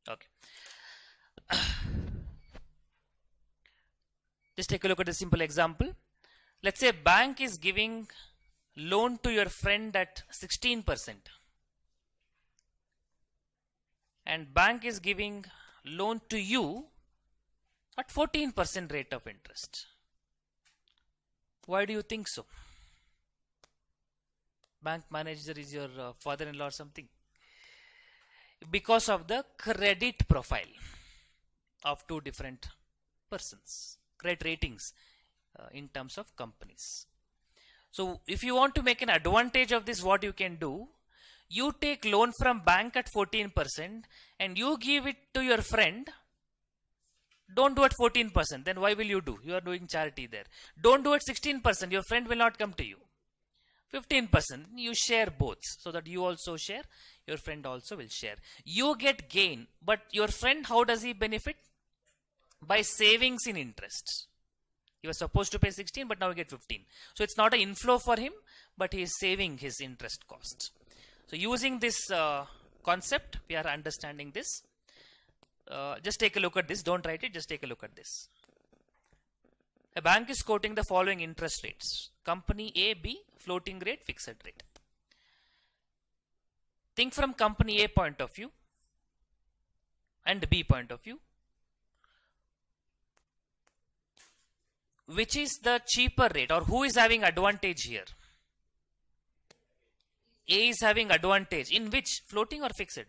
Okay. Just take a look at a simple example. Let's say bank is giving loan to your friend at 16% and bank is giving loan to you at 14% rate of interest. Why do you think so? Bank manager is your father-in-law or something? Because of the credit profile of two different persons, credit ratings in terms of companies. So if you want to make an advantage of this, what you can do, you take loan from bank at 14% and you give it to your friend. Don't do it 14%, then why will you do? You are doing charity there. Don't do it 16%, your friend will not come to you. 15%, you share both, so that you also share, your friend also will share. You get gain, but your friend, how does he benefit? By savings in interest. He was supposed to pay 16, but now he get 15. So it's not an inflow for him, but he is saving his interest cost. So using this concept, we are understanding this. Just take a look at this. Don't write it, just take a look at this. A bank is quoting the following interest rates. Company A, B, floating rate, fixed rate. Think from company A point of view and B point of view. Which is the cheaper rate, or who is having advantage here? A is having advantage. In which? Floating or fixed?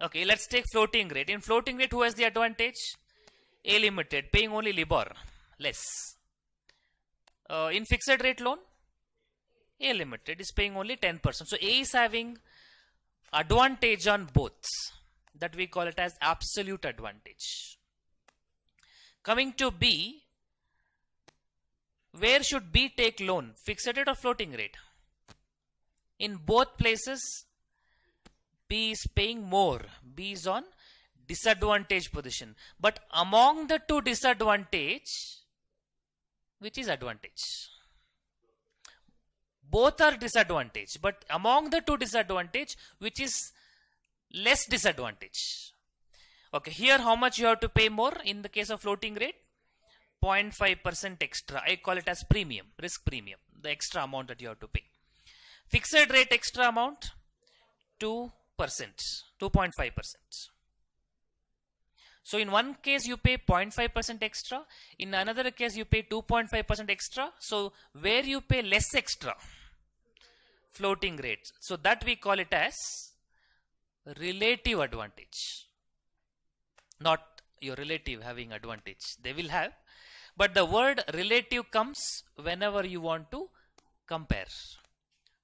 Okay, let's take floating rate. In floating rate, who has the advantage? A Limited, paying only LIBOR, less. In fixed rate loan, A Limited is paying only 10%. So A is having advantage on both. That we call it as absolute advantage. Coming to B, where should B take loan? Fixed rate or floating rate? In both places, B is paying more. B is on disadvantage position. But among the two disadvantage, which is advantage? Both are disadvantage. But among the two disadvantage, which is less disadvantage? Okay, here how much you have to pay more in the case of floating rate? 0.5% extra. I call it as premium, risk premium, the extra amount that you have to pay. Fixed rate extra amount, 2%, 2.5%. So in one case you pay 0.5% extra, in another case you pay 2.5% extra. So where you pay less extra? Floating rate. So that we call it as relative advantage. Not your relative having advantage. They will have. But the word relative comes whenever you want to compare.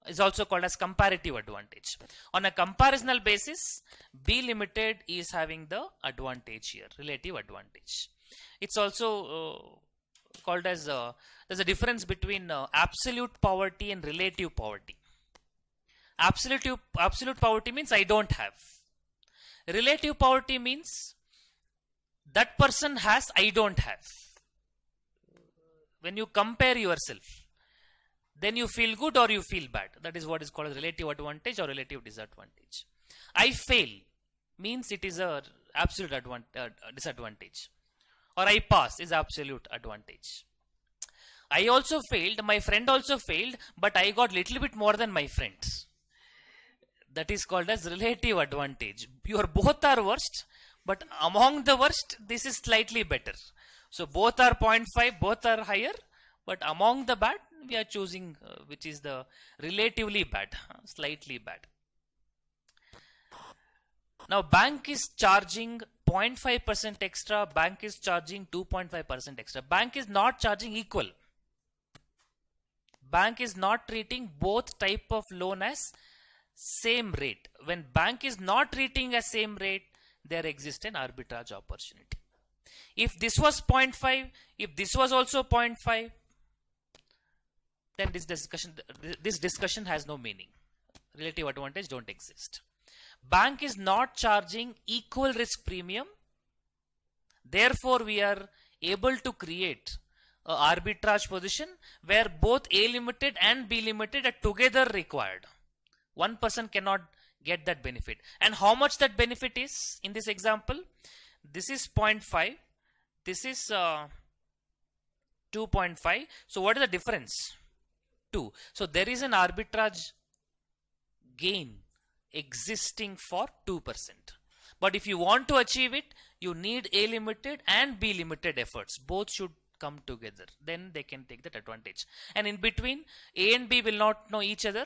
It's also called as comparative advantage. On a comparisonal basis, B Limited is having the advantage here, relative advantage. It's also called as, there's a difference between absolute poverty and relative poverty. Absolute poverty means I don't have. Relative poverty means that person has, I don't have. When you compare yourself, then you feel good or you feel bad. That is what is called as relative advantage or relative disadvantage. I fail means it is a absolute disadvantage. Or I pass is absolute advantage. I also failed, my friend also failed, but I got little bit more than my friends. That is called as relative advantage. Your both are worst, but among the worst, this is slightly better. So both are 0.5, both are higher, but among the bad, we are choosing which is the relatively bad, slightly bad. Now bank is charging 0.5% extra, bank is charging 2.5% extra. Bank is not charging equal. Bank is not treating both type of loan as same rate. When bank is not treating as same rate, there exists an arbitrage opportunity. If this was 0.5, if this was also 0.5, then this discussion has no meaning. Relative advantage don't exist. Bank is not charging equal risk premium. Therefore, we are able to create an arbitrage position where both A Limited and B Limited are together required. One person cannot get that benefit. And how much that benefit is in this example? This is 0.5, this is 2.5. So what is the difference? 2. So there is an arbitrage gain existing for 2%. But if you want to achieve it, you need A limited and B limited efforts. Both should come together. Then they can take that advantage. And in between, A and B will not know each other.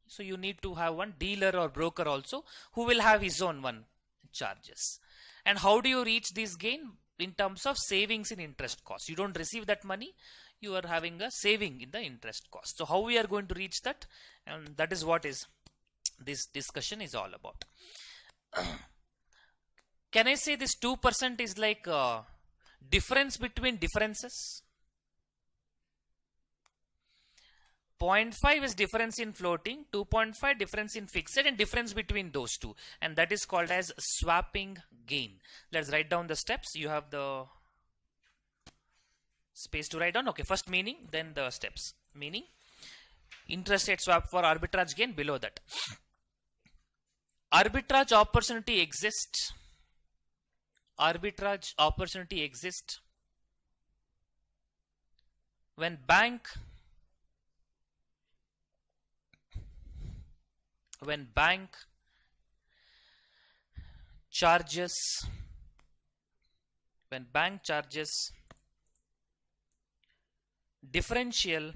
So you need to have one dealer or broker also who will have his own one charges. And how do you reach this gain? In terms of savings in interest cost. You don't receive that money, you are having a saving in the interest cost. So how we are going to reach that? And that is what is this discussion is all about. Can I say this 2% is like a difference between differences? 0.5 is difference in floating, 2.5 difference in fixed, and difference between those two, and that is called as swapping gain. Let's write down the steps. You have the space to write down. Okay, first meaning, then the steps. Meaning, interest rate swap for arbitrage gain below that. Arbitrage opportunity exists. Arbitrage opportunity exists when bank charges differential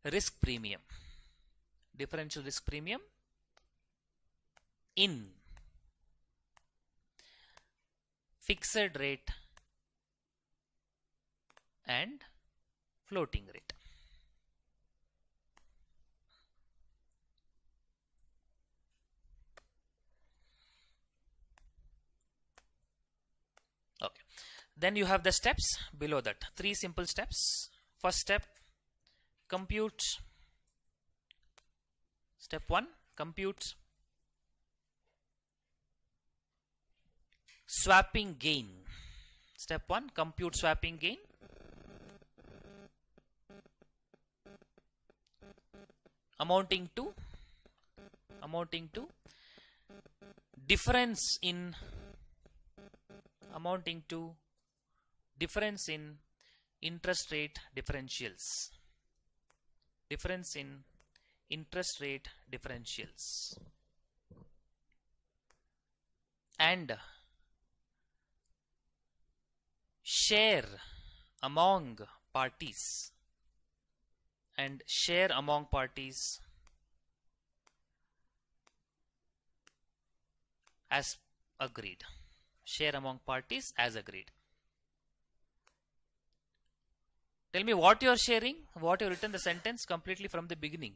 risk premium in fixed rate and floating rate. Okay, then you have the steps below that. 3 simple steps. First step, compute. Step 1, compute swapping gain. Step 1, compute swapping gain. Amounting to difference in interest rate differentials. And share among parties. As agreed. Share among parties as agreed. Tell me what you are sharing, what you have written the sentence completely from the beginning.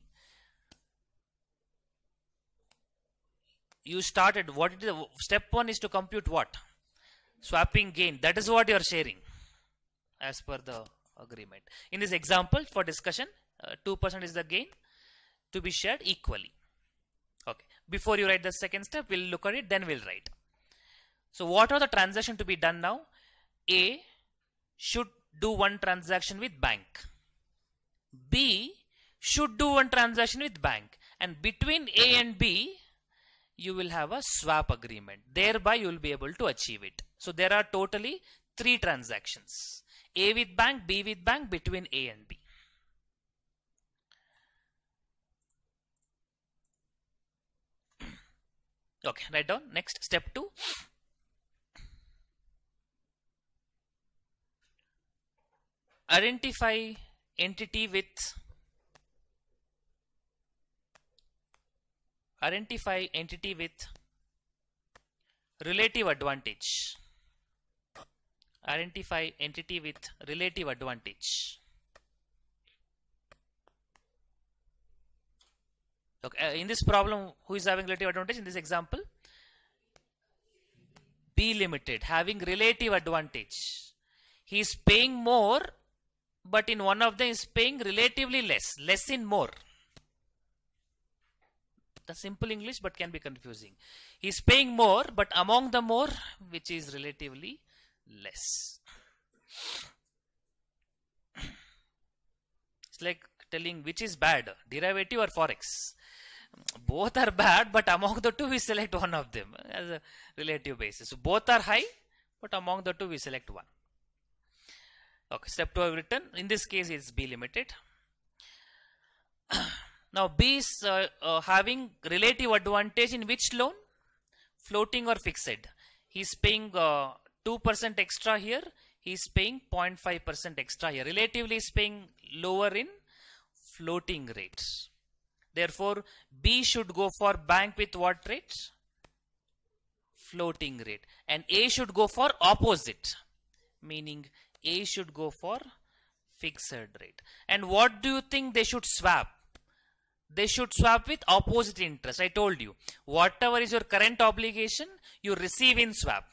You started, what is the step 1 is to compute what? Swapping gain. That is what you are sharing as per the agreement. In this example for discussion, 2% is the gain to be shared equally. Okay. Before you write the second step, we'll look at it, then we'll write. So what are the transactions to be done now? A should do one transaction with bank. B should do one transaction with bank. And between A and B, you will have a swap agreement. Thereby, you will be able to achieve it. So there are totally 3 transactions. A with bank, B with bank, between A and B. Okay, write down. Next, step 2. Identify entity with relative advantage. Identify entity with relative advantage. Okay, in this problem, who is having relative advantage? In this example, B Limited having relative advantage. He is paying more, but in one of them is paying relatively less. Less in more. The simple English, but can be confusing. He is paying more, but among the more, which is relatively less. It's like telling which is bad, derivative or forex. Both are bad, but among the two we select one of them as a relative basis. So both are high, but among the two we select one. Okay, step 2 I've written. In this case it's B limited. Now B is having relative advantage in which loan? Floating or fixed? He's paying 2% extra here. He's paying 0.5% extra here. Relatively is paying lower in floating rates. Therefore, B should go for bank with what rate? Floating rate. And A should go for opposite. Meaning A should go for fixed rate. And what do you think they should swap? They should swap with opposite interest. I told you, whatever is your current obligation, you receive in swap,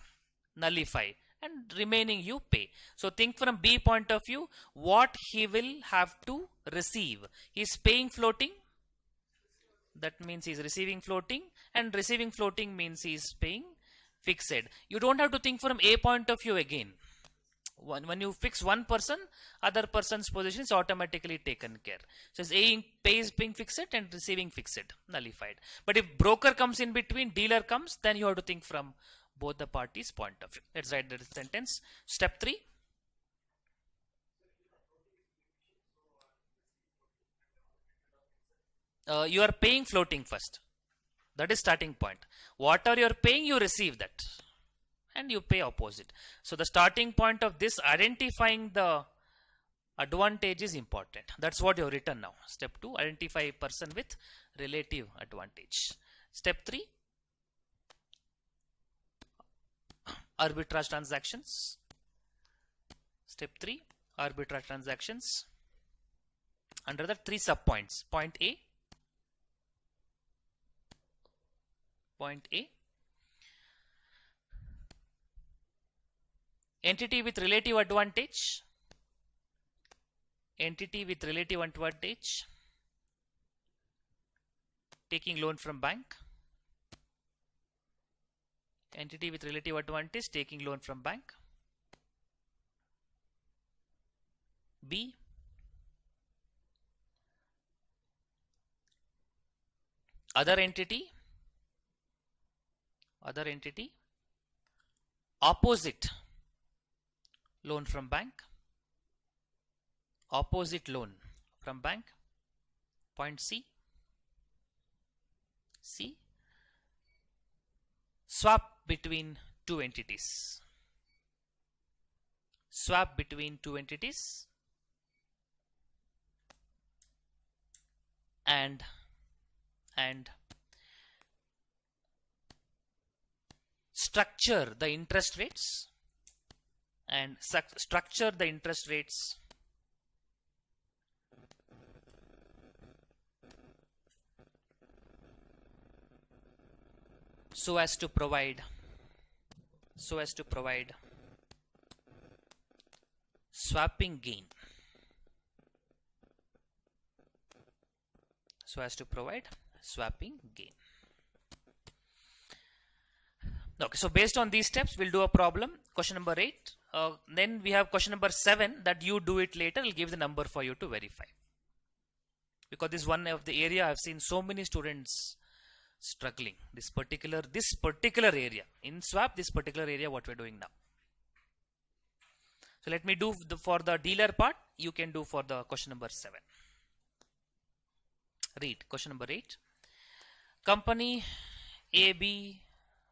nullify, and remaining you pay. So think from B point of view, what he will have to receive. He is paying floating. That means he is receiving floating, and receiving floating means he is paying fixed. You don't have to think from A point of view again. When you fix one person, other person's position is automatically taken care. So A pays paying fixed and receiving fixed, nullified. But if broker comes in between, dealer comes, then you have to think from both the parties' point of view. Let's write the sentence. Step 3. You are paying floating first. That is starting point. Whatever you are paying, you receive that. And you pay opposite. So the starting point of this, identifying the advantage, is important. That's what you have written now. Step 2, identify a person with relative advantage. Step 3, arbitrage transactions. Step 3, arbitrage transactions. Under the 3 subpoints. Point A. Point A. Entity with relative advantage. Entity with relative advantage. Taking loan from bank. Entity with relative advantage taking loan from bank. B. Other entity. Other entity. Opposite loan from bank. Opposite loan from bank. Point C. C. Swap between two entities. Swap between two entities. And structure the interest rates. And structure the interest rates so as to provide swapping gain. So as to provide swapping gain. Okay, so based on these steps, we'll do a problem. Question number 8. Then we have question number 7 that you do it later. I'll give the number for you to verify. Because this is one of the area I've seen so many students struggling. This particular area. In swap, this particular area what we're doing now. So let me do for the dealer part. You can do for the question number 7. Read question number 8. Company AB,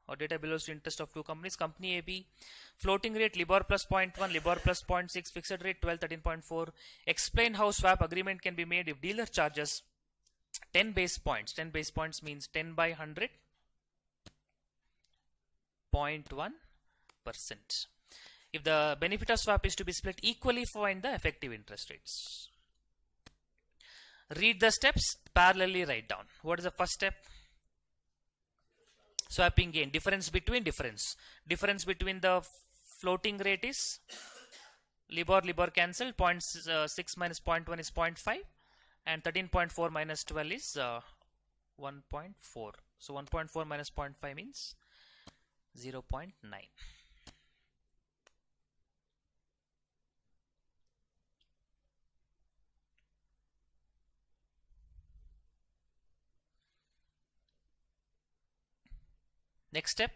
or data belongs to interest of two companies. Company AB, floating rate LIBOR plus 0.1, LIBOR plus 0.6, fixed rate 12, 13.4. Explain how swap agreement can be made if dealer charges 10 base points. 10 base points means 10 by 100, 0.1%. If the benefit of swap is to be split equally, find the effective interest rates. Read the steps, parallelly write down. What is the first step? Swapping gain. Difference between difference. Difference between the floating rate is LIBOR cancel. 0.6 minus 0.1 is 0.5. And 13.4 minus 12 is 1.4. So 1.4 minus 0.5 means 0.9. Next step,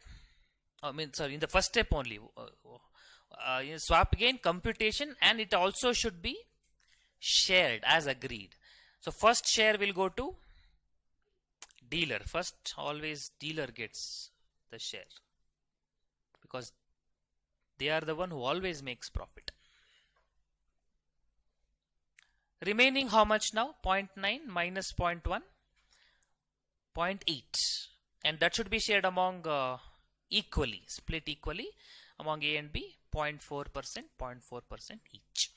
in the first step only, swap gain computation, and it also should be shared as agreed. So first share will go to dealer. First, always dealer gets the share because they are the one who always makes profit. Remaining how much now? 0.9 minus 0.1, 0.8, and that should be shared among equally, split equally among A and B, 0.4%, 0.4% each.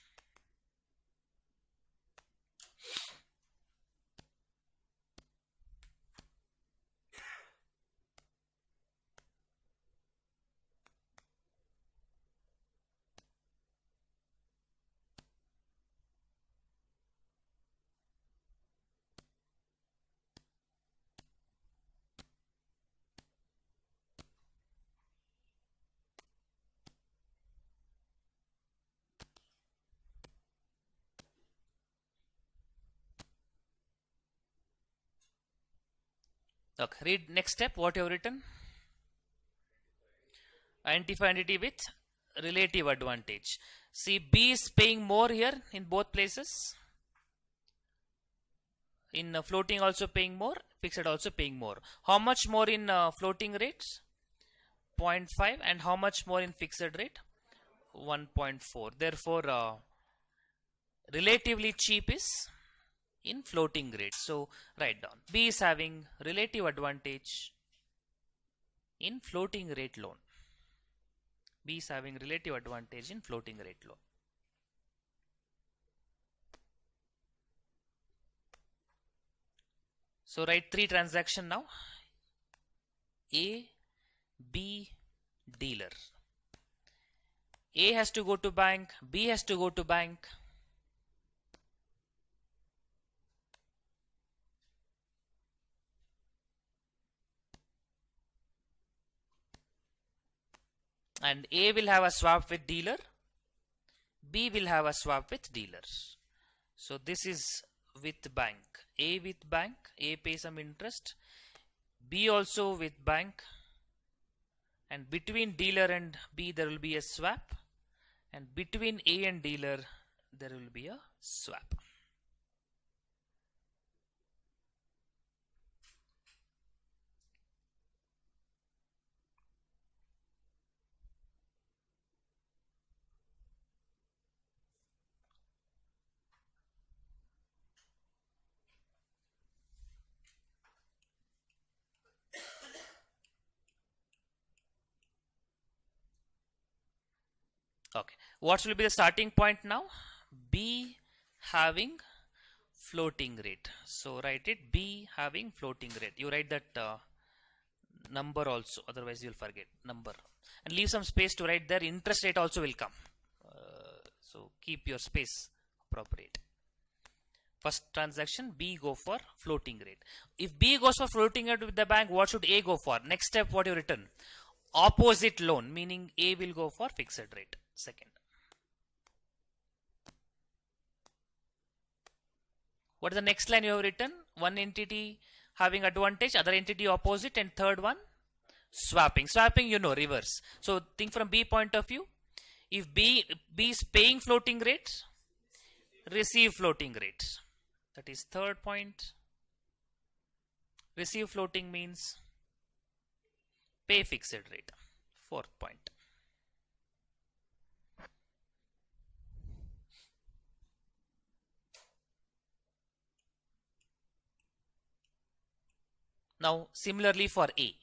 Okay, read next step. What you have written? Identify entity with relative advantage. See, B is paying more here in both places. In floating also paying more, fixed also paying more. How much more in floating rates? 0.5, and how much more in fixed rate? 1.4. Therefore, relatively cheap is in floating rate. So write down B is having relative advantage in floating rate loan. B is having relative advantage in floating rate loan. So write 3 transactions now. A, B, dealer. A has to go to bank, B has to go to bank. And A will have a swap with dealer, B will have a swap with dealer. So this is with bank. A with bank, A pays some interest, B also with bank, and between dealer and B there will be a swap, and between A and dealer there will be a swap. Okay, what will be the starting point now? B having floating rate. So write it, B having floating rate. You write that number also, otherwise you'll forget number, and leave some space to write there. Interest rate also will come. So keep your space appropriate. First transaction, B go for floating rate. If B goes for floating rate with the bank, what should A go for? Next step, what you written? Opposite loan, meaning A will go for fixed rate. Second. What is the next line you have written? One entity having advantage, other entity opposite, and third one swapping. Swapping, you know, reverse. So think from B point of view. If B is paying floating rates, receive floating rates. That is third point. Receive floating means pay fixed rate. Fourth point. Now similarly for A.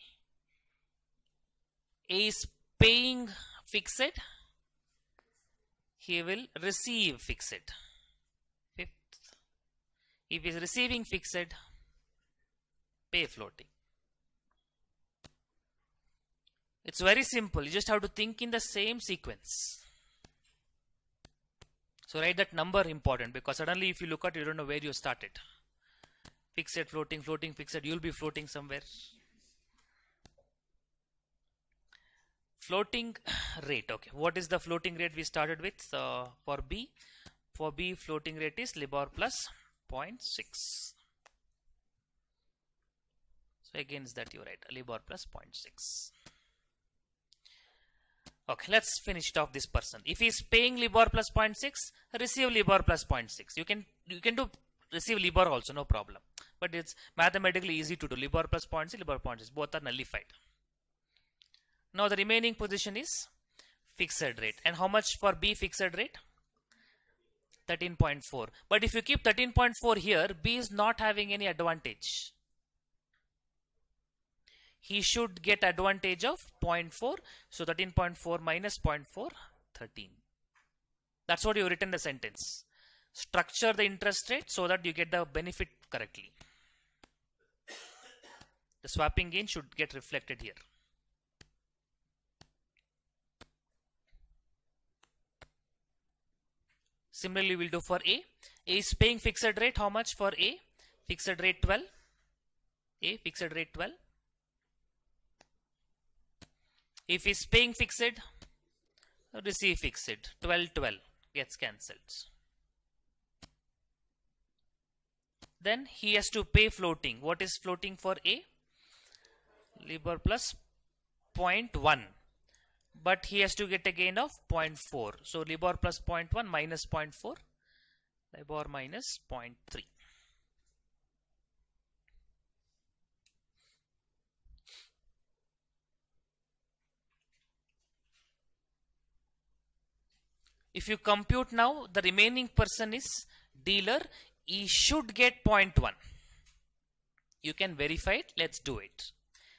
A is paying fixed, he will receive fixed. Fifth, if he is receiving fixed, pay floating. It's very simple, you just have to think in the same sequence. So write that number important, because suddenly if you look at it, you don't know where you started. Fixed, floating, floating, fixed, you'll be floating somewhere. Floating rate. Okay, what is the floating rate we started with for B? For B, floating rate is LIBOR plus 0.6. So against that you write LIBOR plus 0.6. Okay, let's finish it off this person. If he is paying LIBOR plus 0.6, receive LIBOR plus 0.6. You can do receive LIBOR also, no problem. But it's mathematically easy to do. LIBOR plus 0.6, LIBOR 0.6, both are nullified. Now the remaining position is fixed rate. And how much for B fixed rate? 13.4. But if you keep 13.4 here, B is not having any advantage. He should get advantage of 0.4. So 13.4 minus 0.4, 13. That's what you written the sentence. Structure the interest rate so that you get the benefit correctly. The swapping gain should get reflected here. Similarly, we'll do for A. A is paying fixed rate. How much for A? Fixed rate 12. A fixed rate 12. If he's paying fixed, receive fixed. 12, 12 gets cancelled. Then he has to pay floating. What is floating for A? LIBOR plus 0.1. But he has to get a gain of 0.4. So LIBOR plus 0.1 minus 0.4. LIBOR minus 0.3. If you compute now, the remaining person is dealer. He should get 0.1. You can verify it. Let's do it.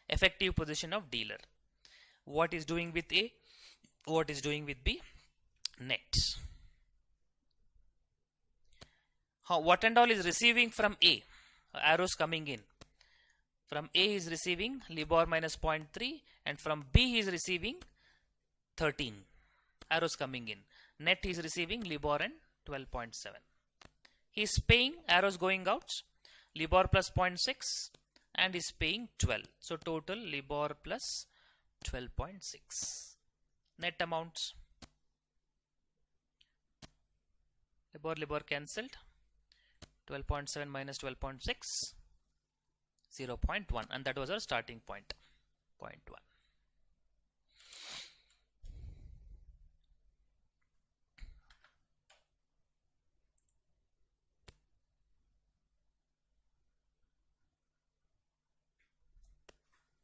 Effective position of dealer. What is doing with A? What is doing with B? Net. What and all is receiving from A? Arrows coming in. From A is receiving LIBOR minus 0.3 and from B he is receiving 13. Arrows coming in. Net he is receiving LIBOR and 12.7. He is paying, arrows going out, LIBOR plus 0.6 and is paying 12. So total LIBOR plus 12.6. Net amounts. LIBOR cancelled. 12.7 minus 12.6. 0.1, and that was our starting point. 0.1.